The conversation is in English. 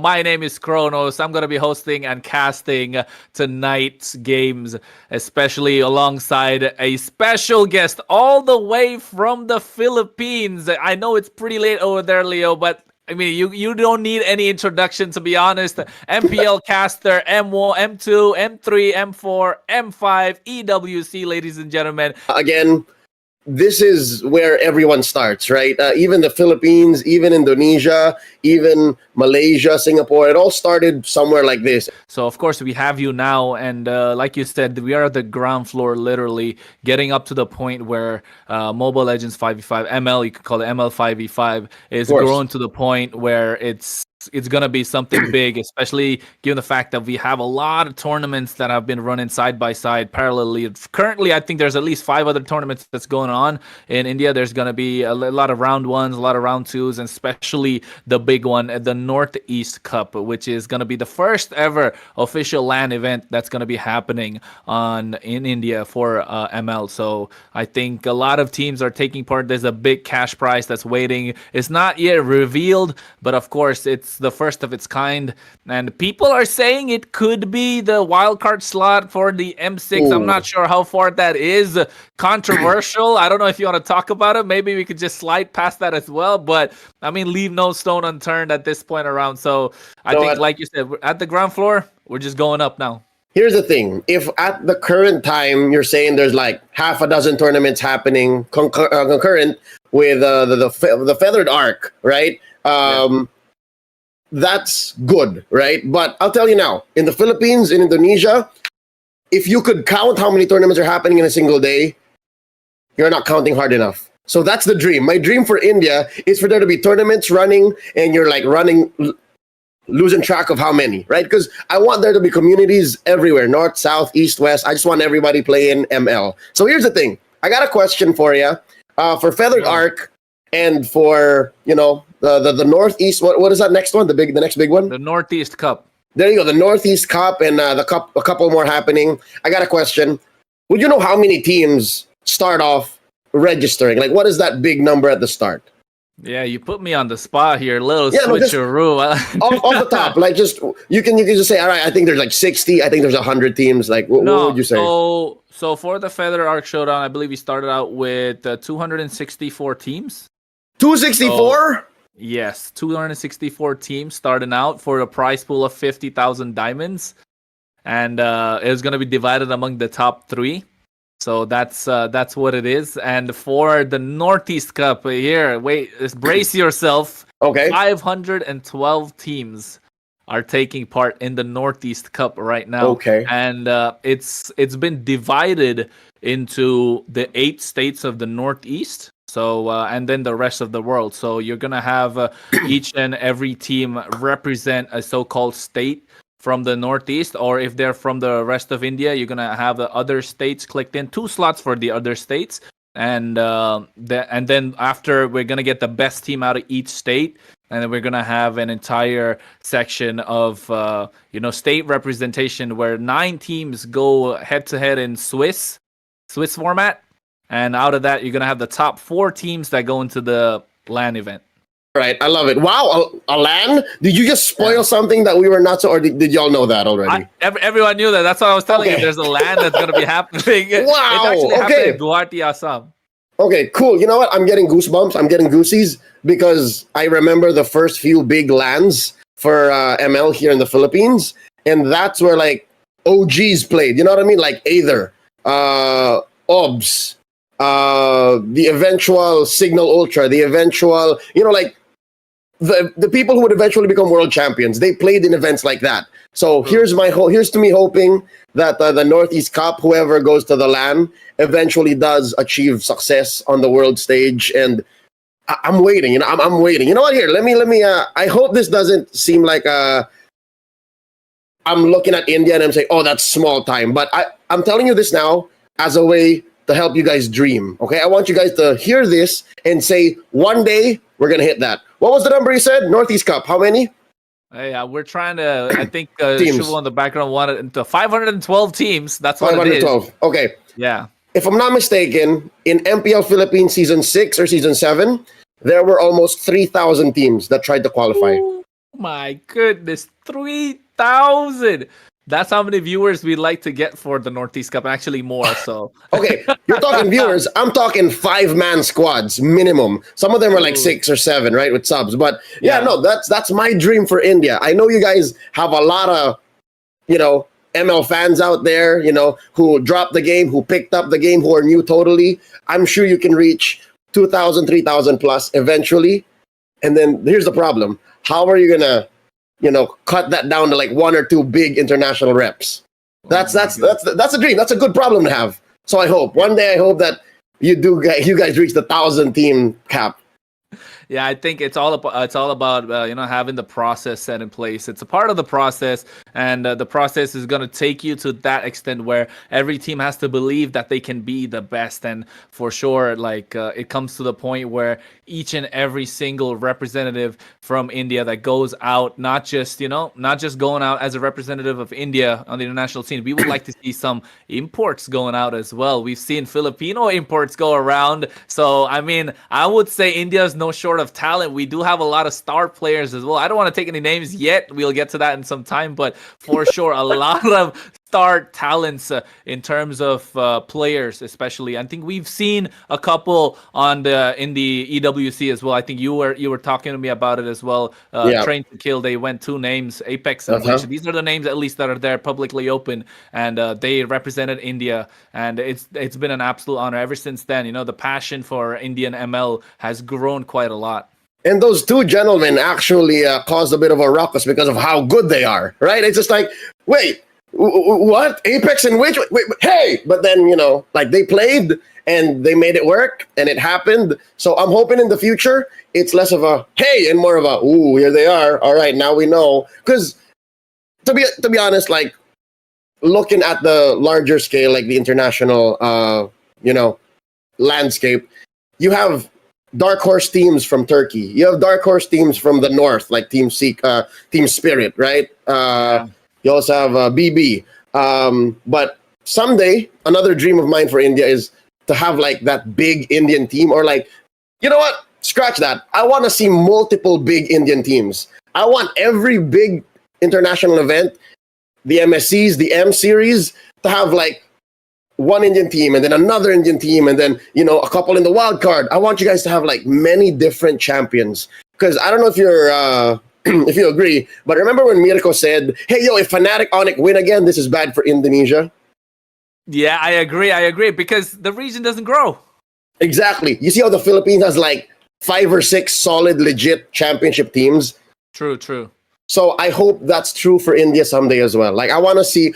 My name is Kronos. I'm going to be hosting and casting tonight's games, especially alongside a special guest all the way from the Philippines. I know it's pretty late over there, Leo, but I mean, you don't need any introduction, to be honest. MPL caster, M1, M2, M3, M4, M5, EWC, ladies and gentlemen. Again, this is where everyone starts, right? Even the Philippines, even Indonesia, even Malaysia, Singapore, it all started somewhere like this. So, of course, we have you now. And like you said, we are at the ground floor, literally getting up to the point where Mobile Legends 5v5, ML, you could call it ML 5v5, is grown to the point where it's going to be something big, especially given the fact that we have a lot of tournaments that have been running side by side parallelly. Currently, I think there's at least 5 other tournaments that's going on in India. There's going to be a lot of round 1s, a lot of round 2s, and especially the big one, the Northeast Cup, which is going to be the first ever official LAN event that's going to be happening in India for ML. So I think a lot of teams are taking part. There's a big cash prize that's waiting. It's not yet revealed, but of course, it's the first of its kind, and people are saying it could be the wildcard slot for the M6. I'm not sure how far that is controversial. I don't know if you want to talk about it. Maybe we could just slide past that as well, but I mean, leave no stone unturned at this point around. So I think, like you said, at the ground floor, we're just going up now. Here's the thing. If at the current time you're saying there's like half a dozen tournaments happening concurrent with the Feathered Arc, right? That's good, right? But I'll tell you now, in the Philippines, in Indonesia, if you could count how many tournaments are happening in a single day, you're not counting hard enough. So that's the dream. My dream for India is for there to be tournaments running, and you're like losing track of how many, right? Because I want there to be communities everywhere, north, south, east, west. I just want everybody playing ML. So here's the thing. I got a question for you. For Feathered Arc and for, the Northeast, what is that next one? The next big one? The Northeast Cup. There you go, the Northeast Cup and a couple more happening. I got a question. Would you know how many teams start off registering? Like, what is that big number at the start? Yeah, you put me on the spot here. Little switcheroo. Off the top, like you can just say, all right, I think there's like 60. I think there's 100 teams. Like, what would you say? So for the Feather Arc Showdown, I believe we started out with 264 teams. 264? Yes, 264 teams starting out for a prize pool of 50,000 diamonds, and it's going to be divided among the top 3. So that's what it is. And for the Northeast Cup here, brace yourself. Okay, 512 teams are taking part in the Northeast Cup right now. Okay, and it's been divided into the 8 states of the Northeast. So, and then the rest of the world. So you're going to have each and every team represent a so-called state from the Northeast, or if they're from the rest of India, you're going to have the other states clicked in, 2 slots for the other states. And then after, we're going to get the best team out of each state. And then we're going to have an entire section of, state representation where 9 teams go head-to-head in Swiss format. And out of that, you're going to have the top 4 teams that go into the LAN event. Right. I love it. Wow. A LAN? Did you just spoil something that we were not so, or did y'all know that already? Everyone knew that. That's what I was telling you. There's a LAN that's going to be happening. Wow. It's actually happening in Guwahati, Assam. Okay, cool. You know what? I'm getting goosebumps. I'm getting goosies because I remember the first few big LANs for ML here in the Philippines. And that's where like OGs played. You know what I mean? Like Aether, OBS, the eventual Signal Ultra, the eventual, like the people who would eventually become world champions, they played in events like that. So here's to me hoping that the Northeast Cup, whoever goes to the LAN, eventually does achieve success on the world stage. And I'm waiting. I'm waiting. You know what? Here, let me. I hope this doesn't seem like I'm looking at India and I'm saying, oh, that's small time. But I'm telling you this now as a way to help you guys dream. Okay, I want you guys to hear this and say, one day we're gonna hit that. What was the number you said? Northeast Cup. How many? Hey, we're trying to. I think Shuvo in the background wanted into 512 teams. That's what 512. It is. Okay. Yeah. If I'm not mistaken, in MPL Philippines season 6 or season 7, there were almost 3,000 teams that tried to qualify. My goodness, 3,000. That's how many viewers we'd like to get for the Northeast Cup. Actually, more. So Okay, you're talking viewers. I'm talking 5-man squads minimum. Some of them are like 6 or 7, right, with subs. But yeah, no, that's my dream for India. I know you guys have a lot of, ML fans out there, who dropped the game, who picked up the game, who are new totally. I'm sure you can reach 2,000, 3,000 plus eventually. And then here's the problem: how are you gonna, cut that down to like 1 or 2 big international reps? That's a dream. That's a good problem to have. So I hope one day that you guys reach the 1,000 team cap. Yeah, I think it's all about having the process set in place. It's a part of the process, and the process is going to take you to that extent where every team has to believe that they can be the best. And for sure, it comes to the point where each and every single representative from India that goes out, not just going out as a representative of India on the international scene. We would like to see some imports going out as well. We've seen Filipino imports go around. So I mean, I would say India is no short of talent. We do have a lot of star players as well. I don't want to take any names yet. We'll get to that in some time, but for sure, a lot of star talents in terms of players, especially. I think we've seen a couple in the EWC as well. I think you were talking to me about it as well. Train to Kill. They went 2 names, Apex and Leash. These are the names at least that are there publicly open, and they represented India, and it's been an absolute honor ever since then. The passion for Indian ML has grown quite a lot. And those 2 gentlemen actually caused a bit of a ruckus because of how good they are, right? It's just like, wait, what? Apex and which? Wait, hey! But then, they played and they made it work and it happened. So I'm hoping in the future, it's less of a hey and more of a, ooh, here they are. All right, now we know. Because to be honest, looking at the larger scale, like the international, landscape, you have dark horse teams from Turkey. You have dark horse teams from the north, like Team Spirit, right? You also have BB. But someday, another dream of mine for India is to have that big Indian team, or you know what? Scratch that. I want to see multiple big Indian teams. I want every big international event, the MSCs, the M series, to have 1 Indian team and then another Indian team and then, a couple in the Wildcard. I want you guys to have many different champions. Because I don't know if you're if you agree, but remember when Mirko said, hey, if Fnatic Onyx win again, this is bad for Indonesia? Yeah, I agree, because the region doesn't grow. Exactly. You see how the Philippines has 5 or 6 solid, legit championship teams? True. So I hope that's true for India someday as well. I want to see